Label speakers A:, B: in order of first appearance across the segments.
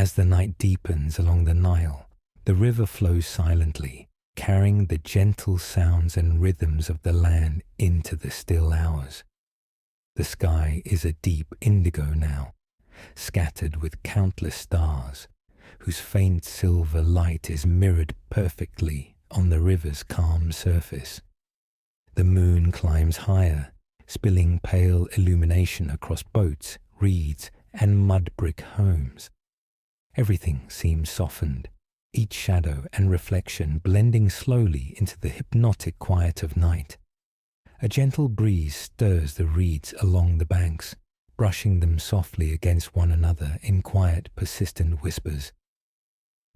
A: As the night deepens along the Nile, the river flows silently, carrying the gentle sounds and rhythms of the land into the still hours. The sky is a deep indigo now, scattered with countless stars, whose faint silver light is mirrored perfectly on the river's calm surface. The moon climbs higher, spilling pale illumination across boats, reeds, and mud brick homes. Everything seems softened, each shadow and reflection blending slowly into the hypnotic quiet of night. A gentle breeze stirs the reeds along the banks, brushing them softly against one another in quiet, persistent whispers.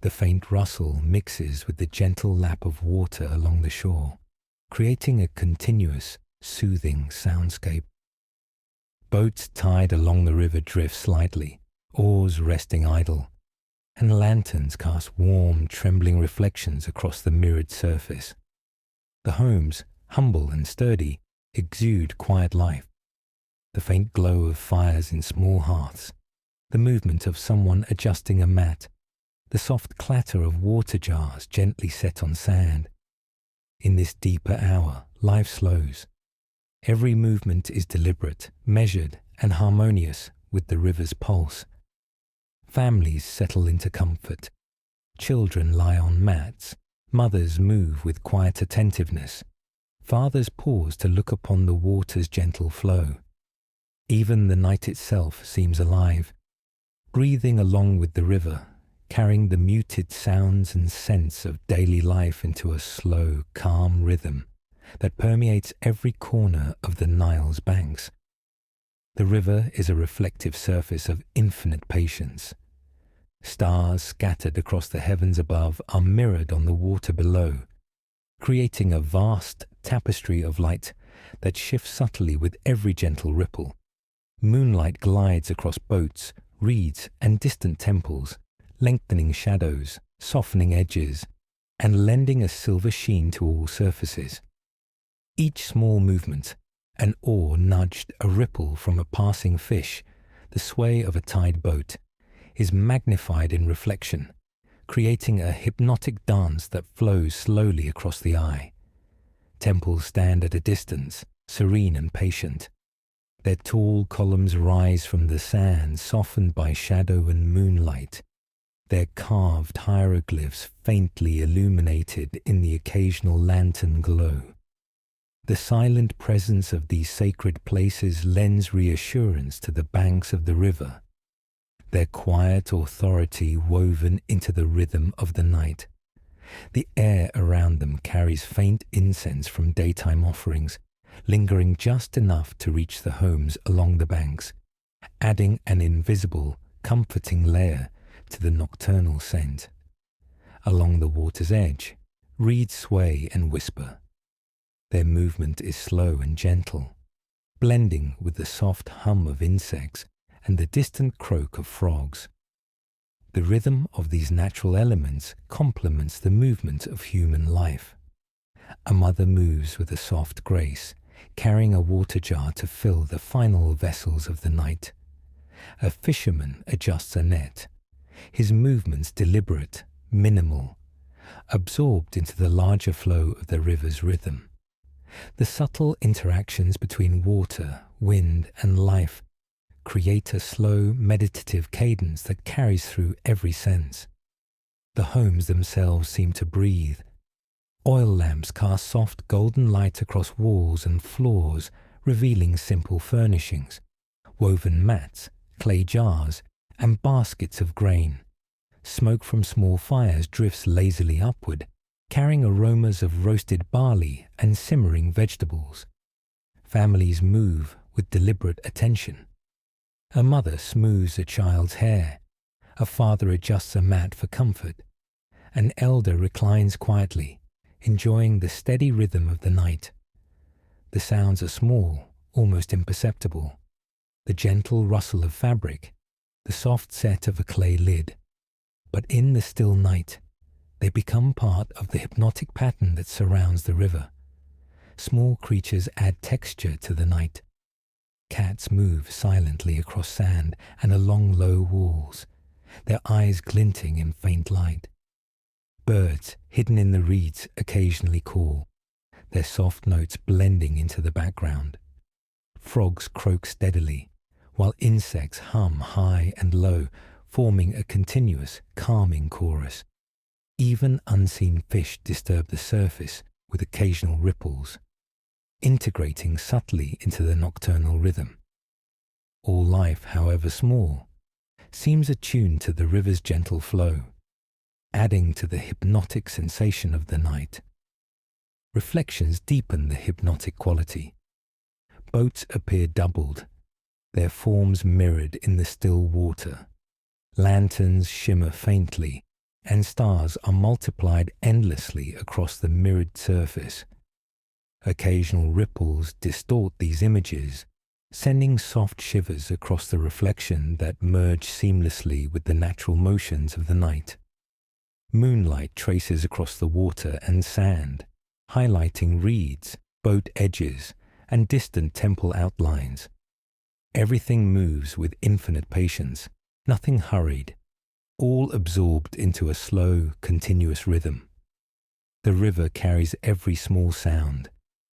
A: The faint rustle mixes with the gentle lap of water along the shore, creating a continuous, soothing soundscape. Boats tied along the river drift slightly, oars resting idle, and lanterns cast warm, trembling reflections across the mirrored surface. The homes, humble and sturdy, exude quiet life. The faint glow of fires in small hearths, the movement of someone adjusting a mat, the soft clatter of water jars gently set on sand. In this deeper hour, life slows. Every movement is deliberate, measured, and harmonious with the river's pulse. Families settle into comfort. Children lie on mats. Mothers move with quiet attentiveness. Fathers pause to look upon the water's gentle flow. Even the night itself seems alive, breathing along with the river, carrying the muted sounds and scents of daily life into a slow, calm rhythm that permeates every corner of the Nile's banks. The river is a reflective surface of infinite patience. Stars scattered across the heavens above are mirrored on the water below, creating a vast tapestry of light that shifts subtly with every gentle ripple. Moonlight glides across boats, reeds, and distant temples, lengthening shadows, softening edges, and lending a silver sheen to all surfaces. Each small movement, an oar nudged, a ripple from a passing fish, the sway of a tide boat, is magnified in reflection, creating a hypnotic dance that flows slowly across the eye. Temples stand at a distance, serene and patient. Their tall columns rise from the sand, softened by shadow and moonlight, their carved hieroglyphs faintly illuminated in the occasional lantern glow. The silent presence of these sacred places lends reassurance to the banks of the river, their quiet authority woven into the rhythm of the night. The air around them carries faint incense from daytime offerings, lingering just enough to reach the homes along the banks, adding an invisible, comforting layer to the nocturnal scent. Along the water's edge, reeds sway and whisper. Their movement is slow and gentle, blending with the soft hum of insects and the distant croak of frogs. The rhythm of these natural elements complements the movement of human life. A mother moves with a soft grace, carrying a water jar to fill the final vessels of the night. A fisherman adjusts a net, his movements deliberate, minimal, absorbed into the larger flow of the river's rhythm. The subtle interactions between water, wind, and life create a slow, meditative cadence that carries through every sense. The homes themselves seem to breathe. Oil lamps cast soft golden light across walls and floors, revealing simple furnishings, woven mats, clay jars, and baskets of grain. Smoke from small fires drifts lazily upward, carrying aromas of roasted barley and simmering vegetables. Families move with deliberate attention. A mother smooths a child's hair. A father adjusts a mat for comfort. An elder reclines quietly, enjoying the steady rhythm of the night. The sounds are small, almost imperceptible. The gentle rustle of fabric, the soft set of a clay lid. But in the still night, they become part of the hypnotic pattern that surrounds the river. Small creatures add texture to the night. Cats move silently across sand and along low walls, their eyes glinting in faint light. Birds hidden in the reeds occasionally call, their soft notes blending into the background. Frogs croak steadily, while insects hum high and low, forming a continuous, calming chorus. Even unseen fish disturb the surface with occasional ripples, integrating subtly into the nocturnal rhythm. All life, however small, seems attuned to the river's gentle flow, adding to the hypnotic sensation of the night. Reflections deepen the hypnotic quality. Boats appear doubled, their forms mirrored in the still water. Lanterns shimmer faintly, and stars are multiplied endlessly across the mirrored surface. Occasional ripples distort these images, sending soft shivers across the reflection that merge seamlessly with the natural motions of the night. Moonlight traces across the water and sand, highlighting reeds, boat edges, and distant temple outlines. Everything moves with infinite patience, nothing hurried, all absorbed into a slow, continuous rhythm. The river carries every small sound,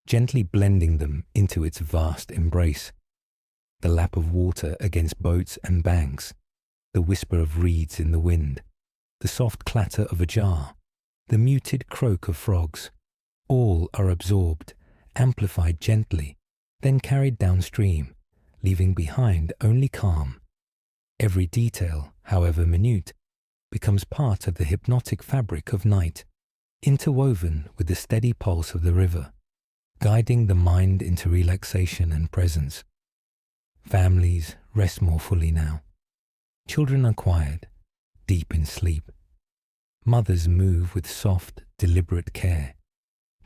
A: gently blending them into its vast embrace. The lap of water against boats and banks, the whisper of reeds in the wind, the soft clatter of a jar, the muted croak of frogs, all are absorbed, amplified gently, then carried downstream, leaving behind only calm. Every detail, however minute, becomes part of the hypnotic fabric of night, interwoven with the steady pulse of the river, guiding the mind into relaxation and presence. Families rest more fully now. Children are quiet, deep in sleep. Mothers move with soft, deliberate care,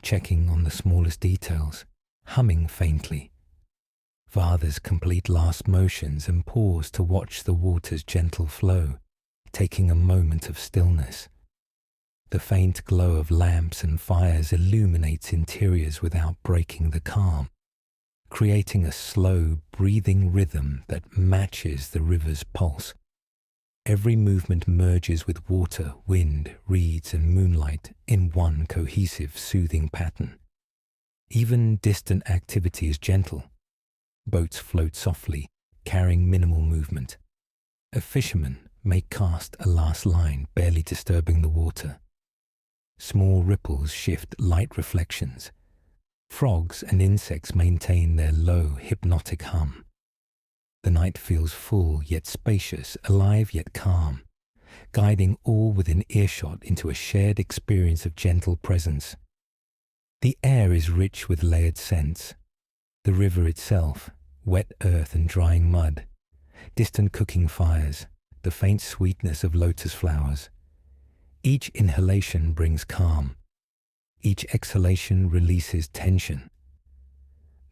A: checking on the smallest details, humming faintly. Fathers complete last motions and pause to watch the water's gentle flow, taking a moment of stillness. The faint glow of lamps and fires illuminates interiors without breaking the calm, creating a slow, breathing rhythm that matches the river's pulse. Every movement merges with water, wind, reeds, and moonlight in one cohesive, soothing pattern. Even distant activity is gentle. Boats float softly, carrying minimal movement. A fisherman may cast a last line, barely disturbing the water. Small ripples shift light reflections. Frogs and insects maintain their low, hypnotic hum. The night feels full yet spacious, alive yet calm, guiding all within earshot into a shared experience of gentle presence. The air is rich with layered scents. The river itself, wet earth and drying mud, distant cooking fires, the faint sweetness of lotus flowers. Each inhalation brings calm. Each exhalation releases tension.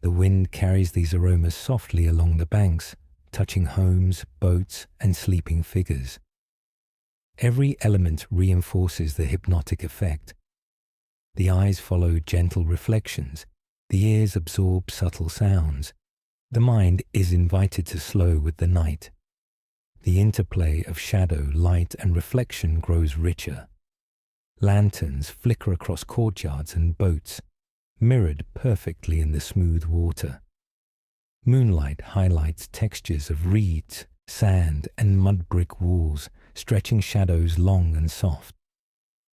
A: The wind carries these aromas softly along the banks, touching homes, boats, and sleeping figures. Every element reinforces the hypnotic effect. The eyes follow gentle reflections, the ears absorb subtle sounds, the mind is invited to slow with the night. The interplay of shadow, light, and reflection grows richer. Lanterns flicker across courtyards and boats, mirrored perfectly in the smooth water. Moonlight highlights textures of reeds, sand, and mud brick walls, stretching shadows long and soft.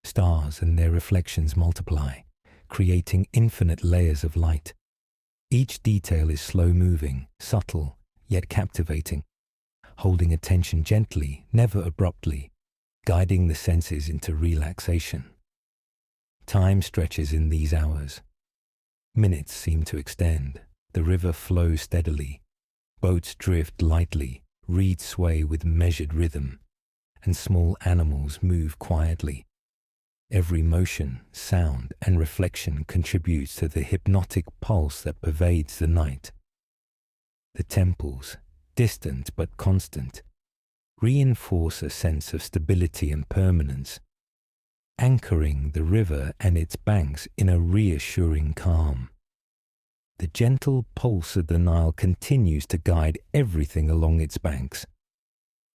A: Stars and their reflections multiply, creating infinite layers of light. Each detail is slow-moving, subtle, yet captivating, holding attention gently, never abruptly, guiding the senses into relaxation. Time stretches in these hours. Minutes seem to extend. The river flows steadily. Boats drift lightly, reeds sway with measured rhythm, and small animals move quietly. Every motion, sound, and reflection contributes to the hypnotic pulse that pervades the night. The temples, distant but constant, reinforce a sense of stability and permanence, anchoring the river and its banks in a reassuring calm. The gentle pulse of the Nile continues to guide everything along its banks.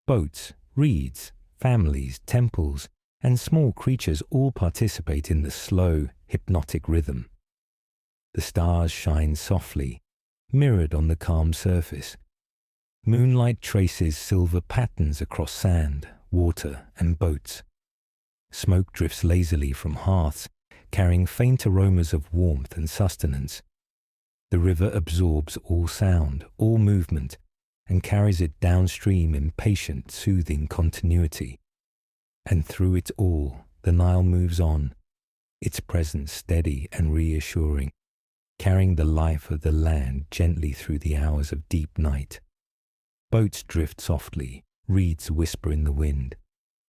A: Boats, reeds, families, temples, and small creatures all participate in the slow, hypnotic rhythm. The stars shine softly, mirrored on the calm surface. Moonlight traces silver patterns across sand, water, and boats. Smoke drifts lazily from hearths, carrying faint aromas of warmth and sustenance. The river absorbs all sound, all movement, and carries it downstream in patient, soothing continuity. And through it all, the Nile moves on, its presence steady and reassuring, carrying the life of the land gently through the hours of deep night. Boats drift softly, reeds whisper in the wind,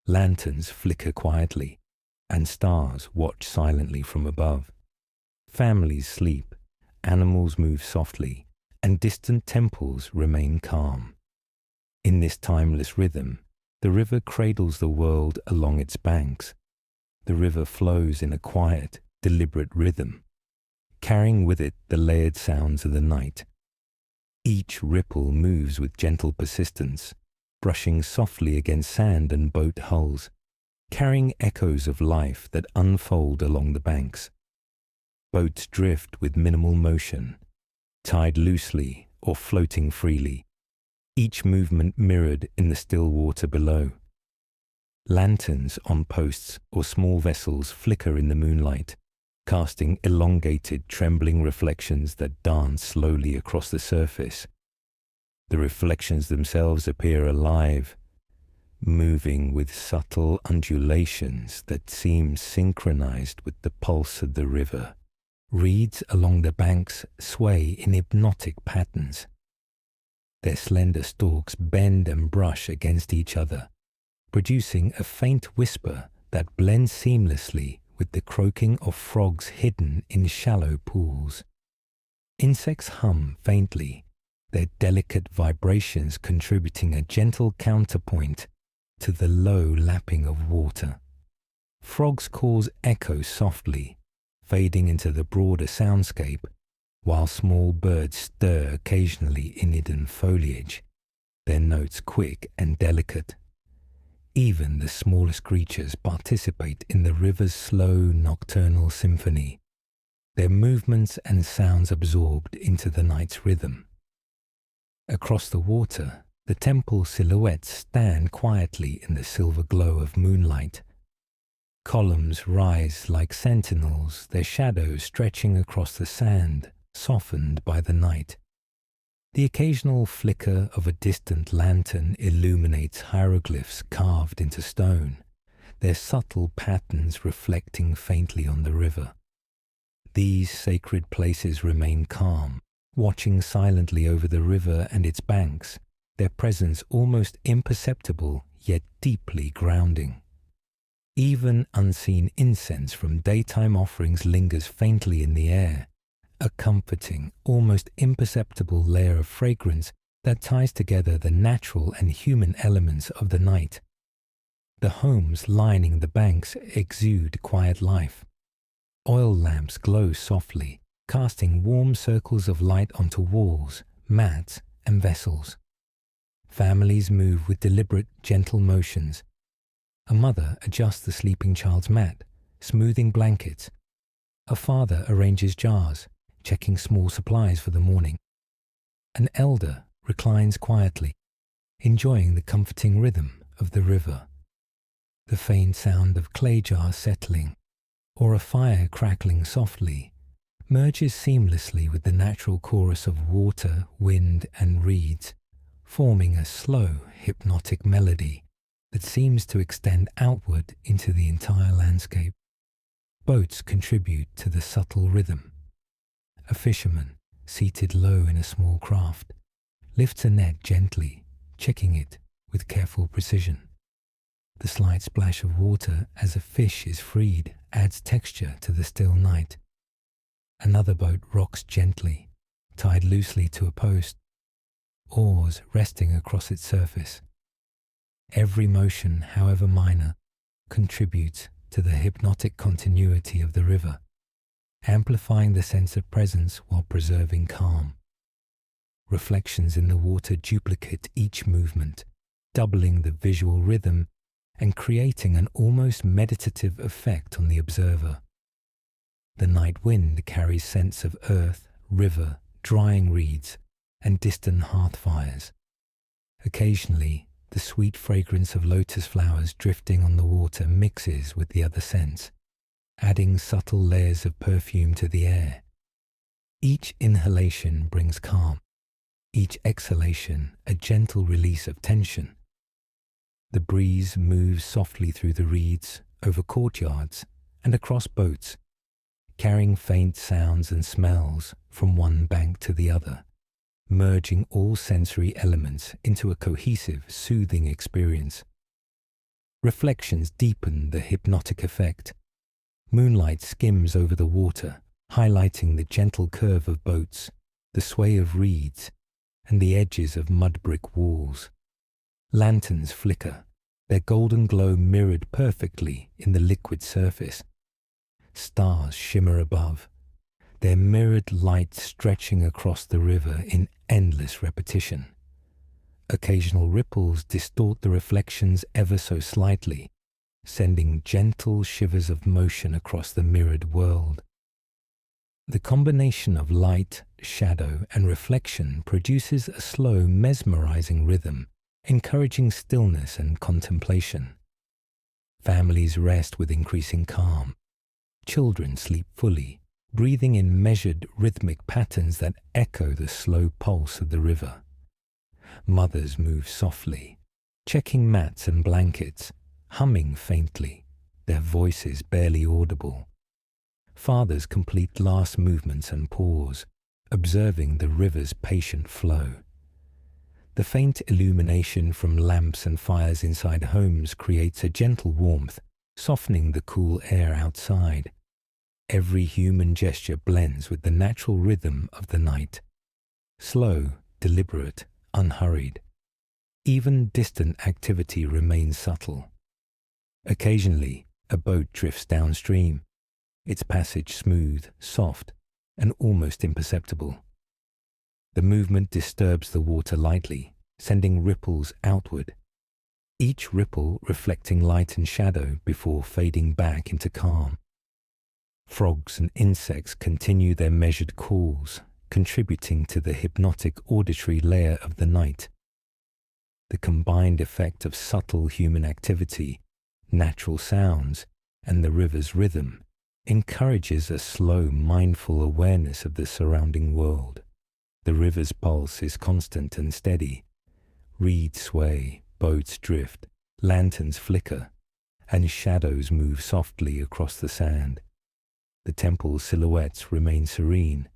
A: lanterns flicker quietly, and stars watch silently from above. Families sleep, animals move softly, and distant temples remain calm. In this timeless rhythm, the river cradles the world along its banks. The river flows in a quiet, deliberate rhythm, carrying with it the layered sounds of the night. Each ripple moves with gentle persistence, brushing softly against sand and boat hulls, carrying echoes of life that unfold along the banks. Boats drift with minimal motion, tied loosely or floating freely, each movement mirrored in the still water below. Lanterns on posts or small vessels flicker in the moonlight, casting elongated, trembling reflections that dance slowly across the surface. The reflections themselves appear alive, moving with subtle undulations that seem synchronized with the pulse of the river. Reeds along the banks sway in hypnotic patterns. Their slender stalks bend and brush against each other, producing a faint whisper that blends seamlessly with the croaking of frogs hidden in shallow pools. Insects hum faintly, their delicate vibrations contributing a gentle counterpoint to the low lapping of water. Frogs' calls echo softly, fading into the broader soundscape, while small birds stir occasionally in hidden foliage, their notes quick and delicate. Even the smallest creatures participate in the river's slow nocturnal symphony, their movements and sounds absorbed into the night's rhythm. Across the water, the temple silhouettes stand quietly in the silver glow of moonlight. Columns rise like sentinels, their shadows stretching across the sand, softened by the night. The occasional flicker of a distant lantern illuminates hieroglyphs carved into stone, their subtle patterns reflecting faintly on the river. These sacred places remain calm, watching silently over the river and its banks, their presence almost imperceptible yet deeply grounding. Even unseen incense from daytime offerings lingers faintly in the air, a comforting, almost imperceptible layer of fragrance that ties together the natural and human elements of the night. The homes lining the banks exude quiet life. Oil lamps glow softly, casting warm circles of light onto walls, mats, and vessels. Families move with deliberate, gentle motions. A mother adjusts the sleeping child's mat, smoothing blankets. A father arranges jars, checking small supplies for the morning. An elder reclines quietly, enjoying the comforting rhythm of the river. The faint sound of clay jars settling, or a fire crackling softly, merges seamlessly with the natural chorus of water, wind, and reeds, forming a slow, hypnotic melody that seems to extend outward into the entire landscape. Boats contribute to the subtle rhythm. A fisherman, seated low in a small craft, lifts a net gently, checking it with careful precision. The slight splash of water as a fish is freed adds texture to the still night. Another boat rocks gently, tied loosely to a post, oars resting across its surface. Every motion, however minor, contributes to the hypnotic continuity of the river, amplifying the sense of presence while preserving calm. Reflections in the water duplicate each movement, doubling the visual rhythm and creating an almost meditative effect on the observer. The night wind carries scents of earth, river, drying reeds, and distant hearth fires. Occasionally, the sweet fragrance of lotus flowers drifting on the water mixes with the other scents, adding subtle layers of perfume to the air. Each inhalation brings calm, each exhalation a gentle release of tension. The breeze moves softly through the reeds, over courtyards, and across boats, carrying faint sounds and smells from one bank to the other, merging all sensory elements into a cohesive, soothing experience. Reflections deepen the hypnotic effect. Moonlight skims over the water, highlighting the gentle curve of boats, the sway of reeds, and the edges of mud brick walls. Lanterns flicker, their golden glow mirrored perfectly in the liquid surface. Stars shimmer above, their mirrored light stretching across the river in endless repetition. Occasional ripples distort the reflections ever so slightly, sending gentle shivers of motion across the mirrored world. The combination of light, shadow, and reflection produces a slow, mesmerizing rhythm, encouraging stillness and contemplation. Families rest with increasing calm. Children sleep fully, breathing in measured, rhythmic patterns that echo the slow pulse of the river. Mothers move softly, checking mats and blankets, humming faintly, their voices barely audible. Fathers complete last movements and pause, observing the river's patient flow. The faint illumination from lamps and fires inside homes creates a gentle warmth, softening the cool air outside. Every human gesture blends with the natural rhythm of the night. Slow, deliberate, unhurried. Even distant activity remains subtle. Occasionally, a boat drifts downstream, its passage smooth, soft, and almost imperceptible. The movement disturbs the water lightly, sending ripples outward, each ripple reflecting light and shadow before fading back into calm. Frogs and insects continue their measured calls, contributing to the hypnotic auditory layer of the night. The combined effect of subtle human activity, natural sounds, and the river's rhythm encourages a slow, mindful awareness of the surrounding world. The river's pulse is constant and steady. Reeds sway, boats drift, lanterns flicker, and shadows move softly across the sand. The temple's silhouettes remain serene,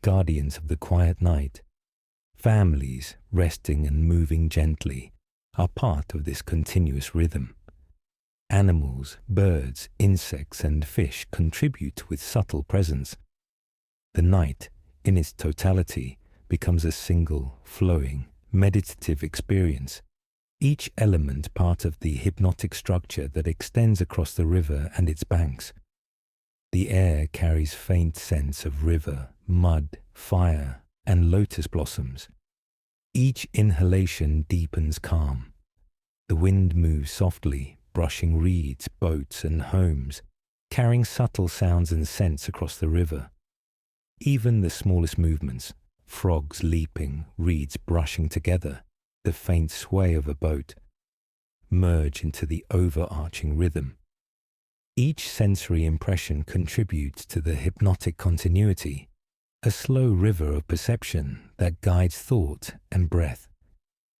A: guardians of the quiet night. Families, resting and moving gently, are part of this continuous rhythm. Animals, birds, insects, and fish contribute with subtle presence. The night, in its totality, becomes a single, flowing, meditative experience, each element part of the hypnotic structure that extends across the river and its banks. The air carries faint scents of river, mud, fire, and lotus blossoms. Each inhalation deepens calm. The wind moves softly, brushing reeds, boats, and homes, carrying subtle sounds and scents across the river. Even the smallest movements, frogs leaping, reeds brushing together, the faint sway of a boat, merge into the overarching rhythm. Each sensory impression contributes to the hypnotic continuity, a slow river of perception that guides thought and breath.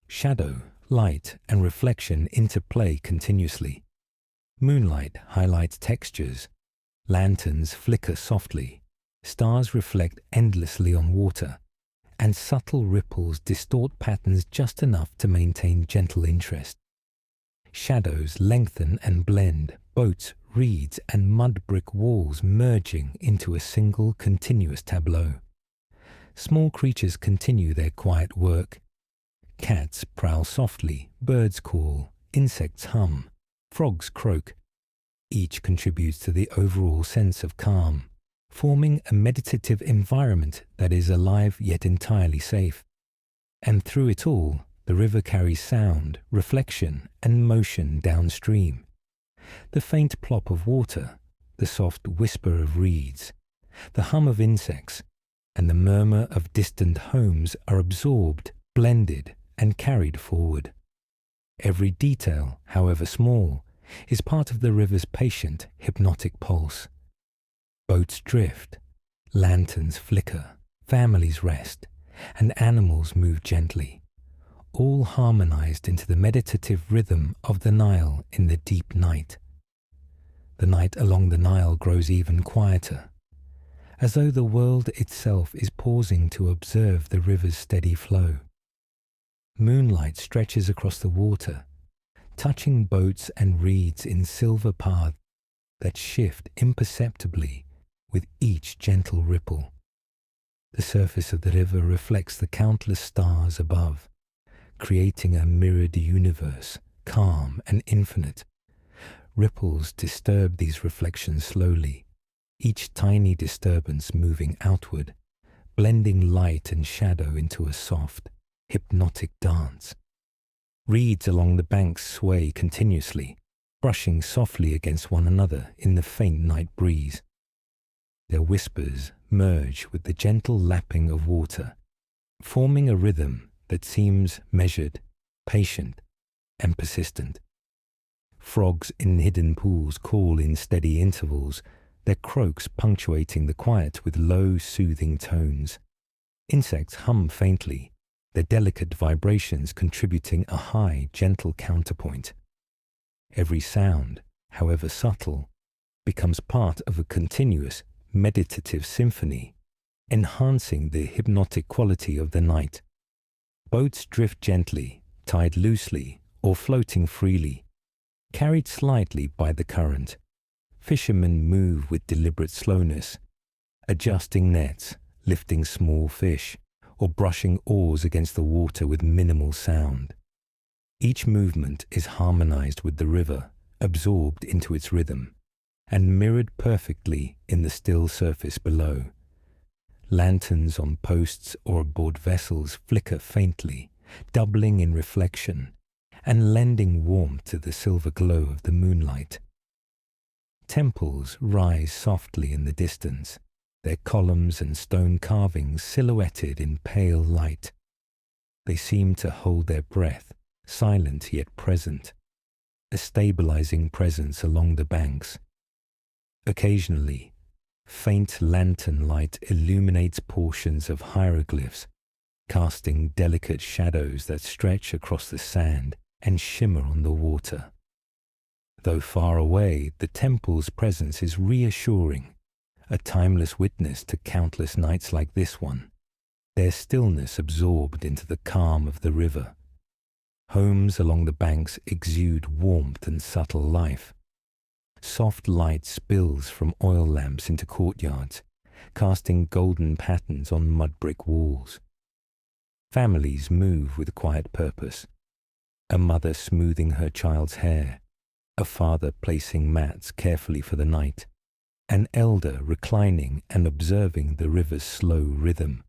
A: Shadow, light, and reflection interplay continuously. Moonlight highlights textures, lanterns flicker softly, stars reflect endlessly on water, and subtle ripples distort patterns just enough to maintain gentle interest. Shadows lengthen and blend, boats, reeds, and mud brick walls merging into a single continuous tableau. Small creatures continue their quiet work. Cats prowl softly, birds call, insects hum, frogs croak. Each contributes to the overall sense of calm, forming a meditative environment that is alive yet entirely safe. And through it all, The river carries sound, reflection, and motion downstream. The faint plop of water, the soft whisper of reeds, the hum of insects, and the murmur of distant homes are absorbed, blended, and carried forward. Every detail, however small, is part of the river's patient, hypnotic pulse. Boats drift, lanterns flicker, families rest, and animals move gently, all harmonized into the meditative rhythm of the Nile in the deep night. The night along the Nile grows even quieter, as though the world itself is pausing to observe the river's steady flow. Moonlight stretches across the water, touching boats and reeds in silver paths that shift imperceptibly with each gentle ripple. The surface of the river reflects the countless stars above, creating a mirrored universe, calm and infinite. Ripples disturb these reflections slowly, each tiny disturbance moving outward, blending light and shadow into a soft, hypnotic dance. Reeds along the banks sway continuously, brushing softly against one another in the faint night breeze. Their whispers merge with the gentle lapping of water, forming a rhythm that seems measured, patient, and persistent. Frogs in hidden pools call in steady intervals, their croaks punctuating the quiet with low, soothing tones. Insects hum faintly, their delicate vibrations contributing a high, gentle counterpoint. Every sound, however subtle, becomes part of a continuous, meditative symphony, enhancing the hypnotic quality of the night. Boats drift gently, tied loosely, or floating freely, carried slightly by the current. Fishermen move with deliberate slowness, adjusting nets, lifting small fish, or brushing oars against the water with minimal sound. Each movement is harmonized with the river, absorbed into its rhythm, and mirrored perfectly in the still surface below. Lanterns on posts or aboard vessels flicker faintly, doubling in reflection, and lending warmth to the silver glow of the moonlight. Temples rise softly in the distance, their columns and stone carvings silhouetted in pale light. They seem to hold their breath, silent yet present, a stabilizing presence along the banks. Occasionally, faint lantern light illuminates portions of hieroglyphs, casting delicate shadows that stretch across the sand and shimmer on the water. Though far away, the temple's presence is reassuring, a timeless witness to countless nights like this one, their stillness absorbed into the calm of the river. Homes along the banks exude warmth and subtle life. Soft light spills from oil lamps into courtyards, casting golden patterns on mud brick walls. Families move with quiet purpose, a mother smoothing her child's hair, a father placing mats carefully for the night, an elder reclining and observing the river's slow rhythm.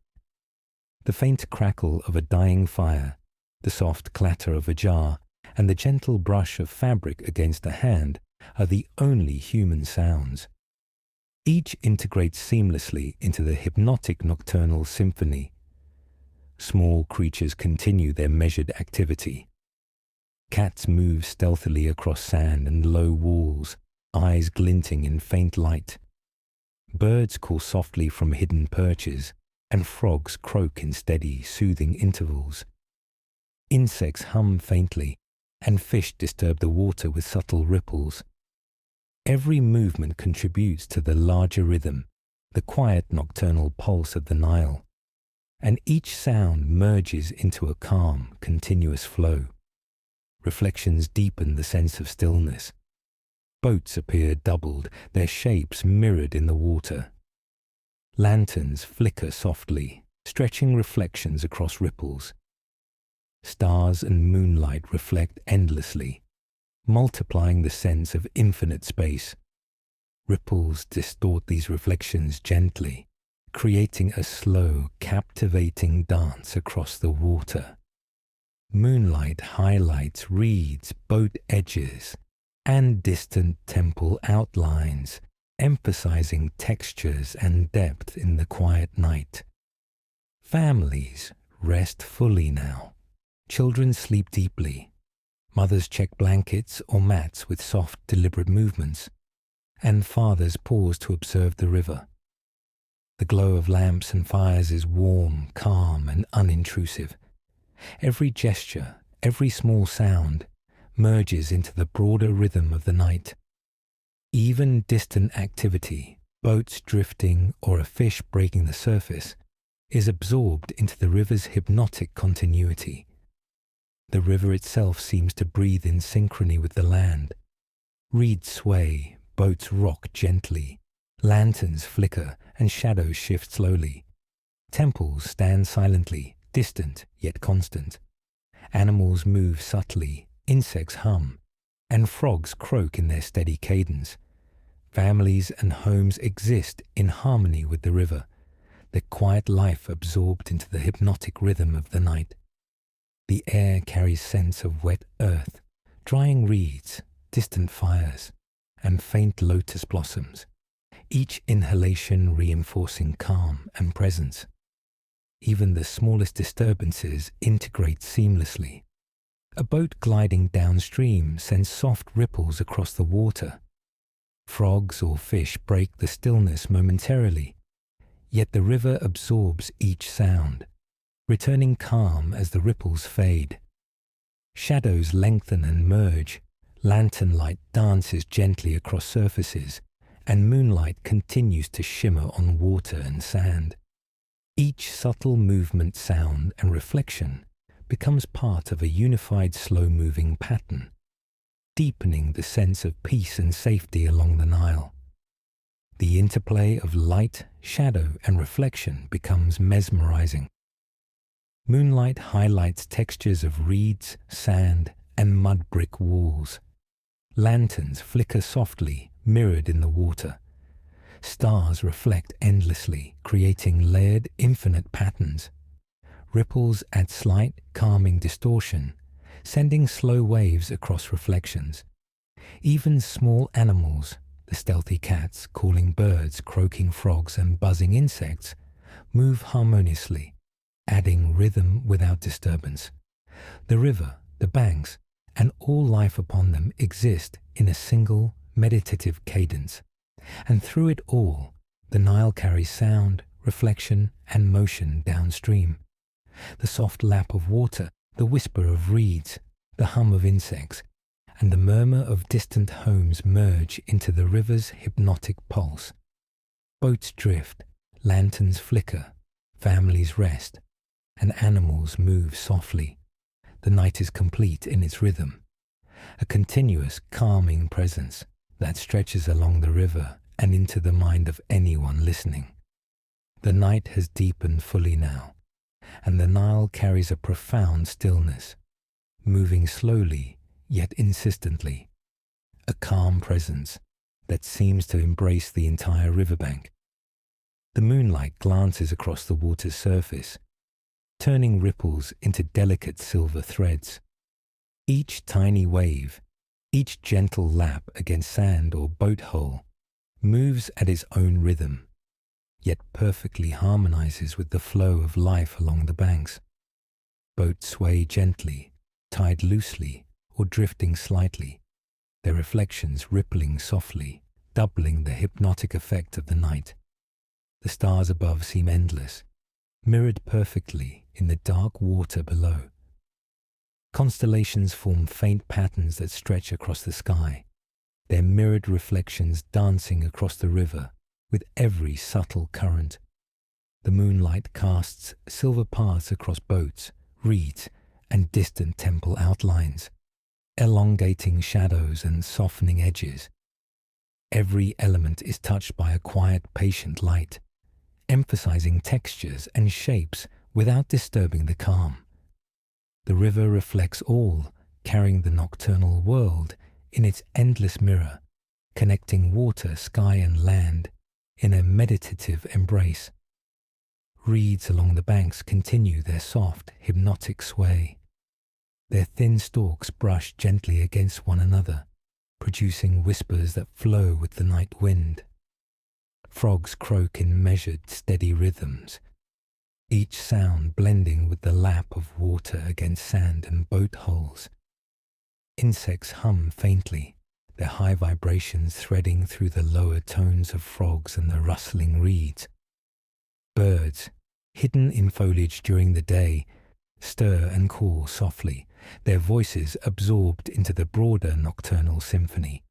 A: The faint crackle of a dying fire, the soft clatter of a jar, and the gentle brush of fabric against a hand are the only human sounds. Each integrates seamlessly into the hypnotic nocturnal symphony. Small creatures continue their measured activity. Cats move stealthily across sand and low walls, eyes glinting in faint light. Birds call softly from hidden perches, and frogs croak in steady, soothing intervals. Insects hum faintly, and fish disturb the water with subtle ripples. Every movement contributes to the larger rhythm, the quiet nocturnal pulse of the Nile, and each sound merges into a calm, continuous flow. Reflections deepen the sense of stillness. Boats appear doubled, their shapes mirrored in the water. Lanterns flicker softly, stretching reflections across ripples. Stars and moonlight reflect endlessly, multiplying the sense of infinite space. Ripples distort these reflections gently, creating a slow, captivating dance across the water. Moonlight highlights reeds, boat edges, and distant temple outlines, emphasizing textures and depth in the quiet night. Families rest fully now. Children sleep deeply. Mothers check blankets or mats with soft, deliberate movements, and fathers pause to observe the river. The glow of lamps and fires is warm, calm, and unintrusive. Every gesture, every small sound, merges into the broader rhythm of the night. Even distant activity, boats drifting or a fish breaking the surface, is absorbed into the river's hypnotic continuity. The river itself seems to breathe in synchrony with the land. Reeds sway, boats rock gently, lanterns flicker, and shadows shift slowly. Temples stand silently, distant yet constant. Animals move subtly, insects hum, and frogs croak in their steady cadence. Families and homes exist in harmony with the river, their quiet life absorbed into the hypnotic rhythm of the night. The air carries scents of wet earth, drying reeds, distant fires, and faint lotus blossoms, each inhalation reinforcing calm and presence. Even the smallest disturbances integrate seamlessly. A boat gliding downstream sends soft ripples across the water. Frogs or fish break the stillness momentarily, yet the river absorbs each sound, returning calm as the ripples fade. Shadows lengthen and merge, lantern light dances gently across surfaces, and moonlight continues to shimmer on water and sand. Each subtle movement, sound, and reflection becomes part of a unified slow-moving pattern, deepening the sense of peace and safety along the Nile. The interplay of light, shadow, and reflection becomes mesmerizing. Moonlight highlights textures of reeds, sand, and mud brick walls. Lanterns flicker softly, mirrored in the water. Stars reflect endlessly, creating layered, infinite patterns. Ripples add slight, calming distortion, sending slow waves across reflections. Even small animals, the stealthy cats, calling birds, croaking frogs, and buzzing insects, move harmoniously, adding rhythm without disturbance. The river, the banks, and all life upon them exist in a single, meditative cadence. And through it all, the Nile carries sound, reflection, and motion downstream. The soft lap of water, the whisper of reeds, the hum of insects, and the murmur of distant homes merge into the river's hypnotic pulse. Boats drift, lanterns flicker, families rest, and animals move softly. The night is complete in its rhythm, a continuous, calming presence that stretches along the river and into the mind of anyone listening. The night has deepened fully now, and the Nile carries a profound stillness, moving slowly yet insistently, a calm presence that seems to embrace the entire riverbank. The moonlight glances across the water's surface, turning ripples into delicate silver threads. Each tiny wave, each gentle lap against sand or boat hull, moves at its own rhythm, yet perfectly harmonizes with the flow of life along the banks. Boats sway gently, tied loosely, or drifting slightly, their reflections rippling softly, doubling the hypnotic effect of the night. The stars above seem endless, mirrored perfectly in the dark water below. Constellations form faint patterns that stretch across the sky, their mirrored reflections dancing across the river with every subtle current. The moonlight casts silver paths across boats, reeds, and distant temple outlines, elongating shadows and softening edges. Every element is touched by a quiet, patient light, emphasizing textures and shapes without disturbing the calm. The river reflects all, carrying the nocturnal world in its endless mirror, connecting water, sky, and land in a meditative embrace. Reeds along the banks continue their soft, hypnotic sway, Their thin stalks brush gently against one another, producing whispers that flow with the night wind. Frogs croak in measured, steady rhythms, each sound blending with the lap of water against sand and boat hulls. Insects hum faintly, their high vibrations threading through the lower tones of frogs and the rustling reeds. Birds, hidden in foliage during the day, stir and call softly, their voices absorbed into the broader nocturnal symphony.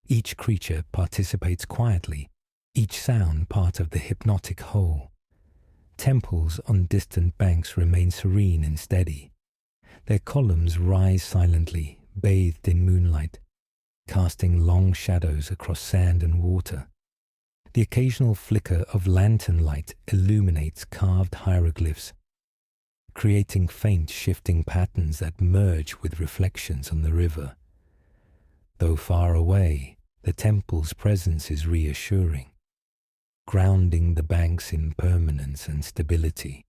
A: Each creature participates quietly, each sound part of the hypnotic whole. Temples on distant banks remain serene and steady. Their columns rise silently, bathed in moonlight, casting long shadows across sand and water. The occasional flicker of lantern light illuminates carved hieroglyphs, creating faint shifting patterns that merge with reflections on the river. Though far away, the temple's presence is reassuring, grounding the banks in permanence and stability.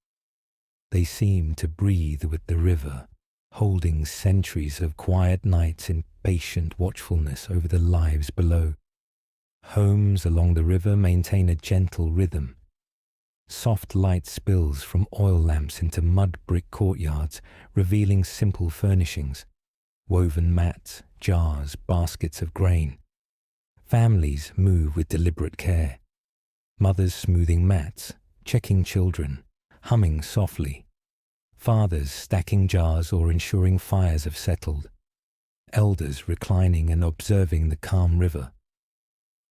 A: They seem to breathe with the river, holding centuries of quiet nights in patient watchfulness over the lives below. Homes along the river maintain a gentle rhythm. Soft light spills from oil lamps into mud brick courtyards, revealing simple furnishings, woven mats, jars, baskets of grain. Families move with deliberate care. Mothers smoothing mats, checking children, humming softly. Fathers stacking jars or ensuring fires have settled. Elders reclining and observing the calm river.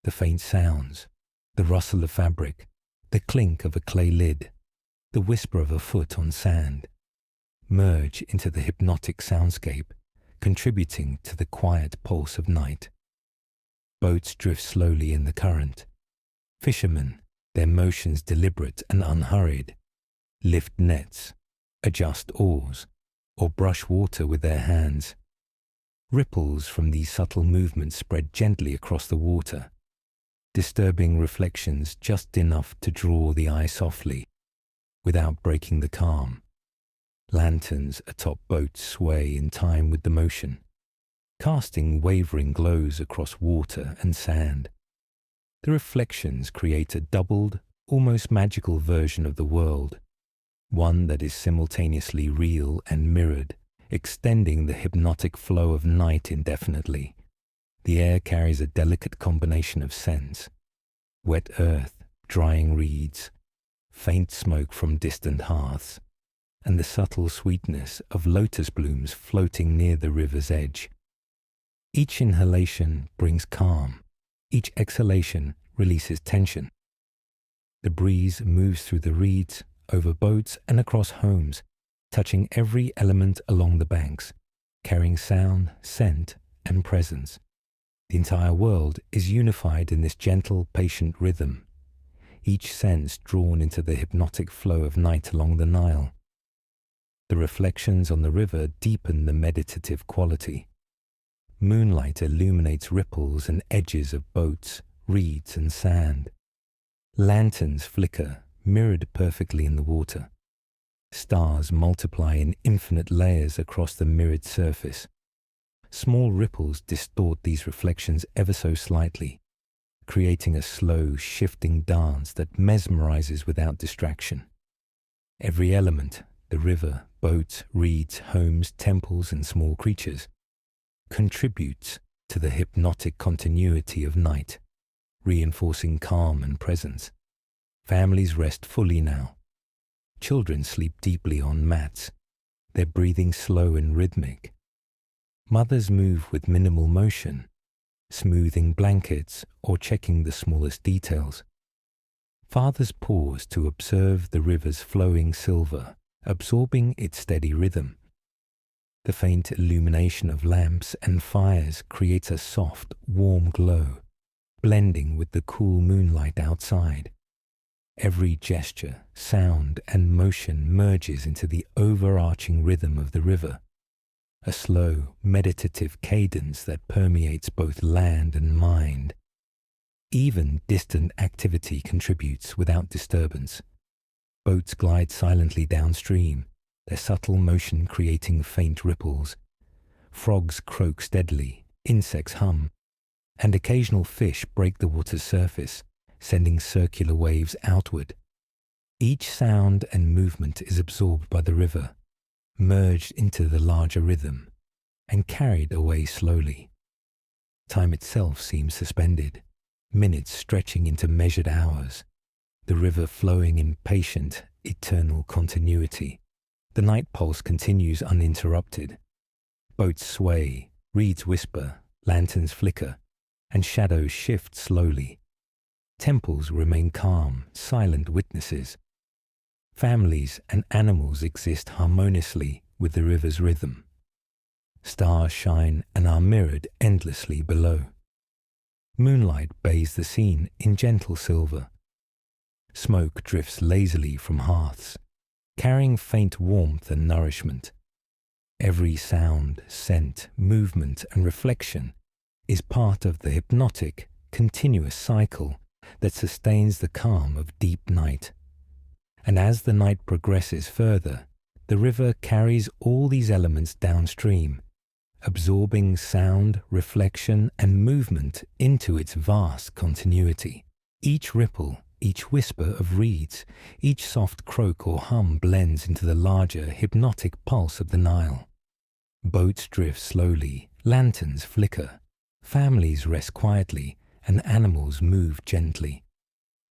A: The faint sounds, the rustle of fabric, the clink of a clay lid, the whisper of a foot on sand, merge into the hypnotic soundscape, contributing to the quiet pulse of night. Boats drift slowly in the current. Fishermen, their motions deliberate and unhurried, lift nets, adjust oars, or brush water with their hands. Ripples from these subtle movements spread gently across the water, disturbing reflections just enough to draw the eye softly, without breaking the calm. Lanterns atop boats sway in time with the motion, casting wavering glows across water and sand. The reflections create a doubled, almost magical version of the world, one that is simultaneously real and mirrored, extending the hypnotic flow of night indefinitely. The air carries a delicate combination of scents: wet earth, drying reeds, faint smoke from distant hearths, and the subtle sweetness of lotus blooms floating near the river's edge. Each inhalation brings calm, each exhalation releases tension. The breeze moves through the reeds, over boats and across homes, touching every element along the banks, carrying sound, scent, and presence. The entire world is unified in this gentle, patient rhythm, each sense drawn into the hypnotic flow of night along the Nile. The reflections on the river deepen the meditative quality. Moonlight illuminates ripples and edges of boats, reeds, and sand. Lanterns flicker, mirrored perfectly in the water. Stars multiply in infinite layers across the mirrored surface. Small ripples distort these reflections ever so slightly, creating a slow, shifting dance that mesmerizes without distraction. Every element, the river, boats, reeds, homes, temples, and small creatures, contributes to the hypnotic continuity of night, reinforcing calm and presence. Families rest fully now. Children sleep deeply on mats, their breathing slow and rhythmic. Mothers move with minimal motion, smoothing blankets or checking the smallest details. Fathers pause to observe the river's flowing silver, absorbing its steady rhythm. The faint illumination of lamps and fires creates a soft, warm glow, blending with the cool moonlight outside. Every gesture, sound, and motion merges into the overarching rhythm of the river, a slow, meditative cadence that permeates both land and mind. Even distant activity contributes without disturbance. Boats glide silently downstream, their subtle motion creating faint ripples. Frogs croak steadily, insects hum, and occasional fish break the water's surface, sending circular waves outward. Each sound and movement is absorbed by the river, merged into the larger rhythm, and carried away slowly. Time itself seems suspended, minutes stretching into measured hours, the river flowing in patient, eternal continuity. The night pulse continues uninterrupted. Boats sway, reeds whisper, lanterns flicker, and shadows shift slowly. Temples remain calm, silent witnesses. Families and animals exist harmoniously with the river's rhythm. Stars shine and are mirrored endlessly below. Moonlight bathes the scene in gentle silver. Smoke drifts lazily from hearths, carrying faint warmth and nourishment. Every sound, scent, movement, and reflection is part of the hypnotic, continuous cycle that sustains the calm of deep night. And as the night progresses further, the river carries all these elements downstream, absorbing sound, reflection, and movement into its vast continuity. Each ripple, each whisper of reeds, each soft croak or hum blends into the larger hypnotic pulse of the Nile. Boats drift slowly, lanterns flicker, families rest quietly, and animals move gently.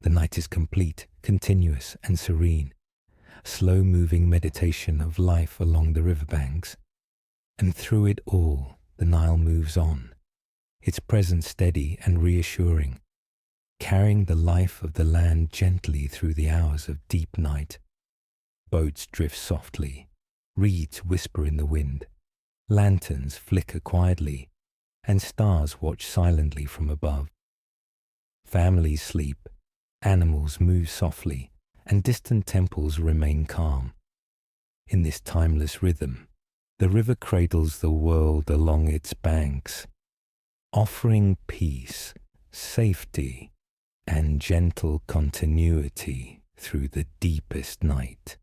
A: The night is complete, continuous, and serene, a slow-moving meditation of life along the riverbanks. And through it all, the Nile moves on, its presence steady and reassuring, carrying the life of the land gently through the hours of deep night. Boats drift softly, reeds whisper in the wind, lanterns flicker quietly, and stars watch silently from above. Families sleep, animals move softly, and distant temples remain calm. In this timeless rhythm, the river cradles the world along its banks, offering peace, safety, and gentle continuity through the deepest night.